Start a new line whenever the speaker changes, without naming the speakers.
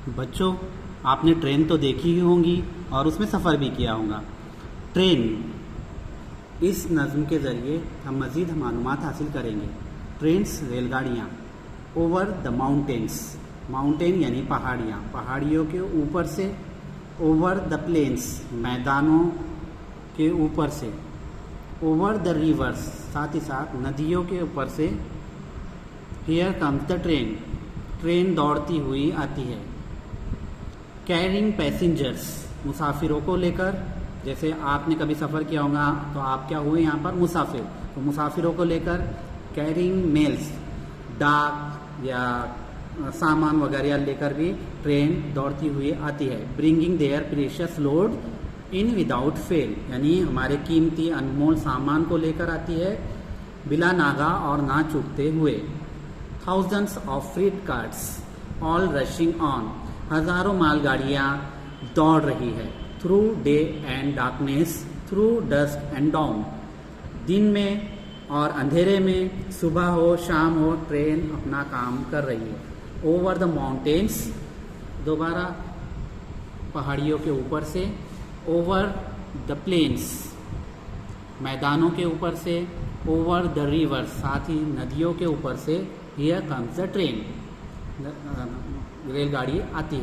बच्चों, आपने ट्रेन तो देखी ही होंगी और उसमें सफ़र भी किया होगा। ट्रेन, इस नज़्म के ज़रिए हम मज़ीद मालूमात हासिल करेंगे। ट्रेन्स रेलगाड़ियाँ। ओवर द माउंटेन्स, माउंटेन यानी पहाड़ियाँ, पहाड़ियों के ऊपर से। ओवर द प्लेन्स, मैदानों के ऊपर से। ओवर द रिवर्स, साथ ही साथ नदियों के ऊपर से। Here comes the train, train दौड़ती हुई आती है। कैरिंग पैसेंजर्स, मुसाफिरों को लेकर। जैसे आपने कभी सफ़र किया होगा तो आप क्या हुए यहाँ पर मुसाफिर, तो मुसाफिरों को लेकर। कैरिंग मेल्स, डाक या सामान वगैरह लेकर भी ट्रेन दौड़ती हुई आती है। Bringing their precious load in without fail, यानी हमारे कीमती अनमोल सामान को लेकर आती है बिला नागा और ना चूकते हुए। Thousands of freight carts all rushing on, हज़ारों मालगाड़ियाँ दौड़ रही है। Through day and darkness, through dusk and dawn, दिन में और अंधेरे में, सुबह हो शाम हो, ट्रेन अपना काम कर रही है। ओवर द माउंटेन्स, दोबारा पहाड़ियों के ऊपर से। ओवर द प्लेन्स, मैदानों के ऊपर से। ओवर द रिवर, साथ ही नदियों के ऊपर से। हियर कम्स द ट्रेन, रेलगाड़ी आती है।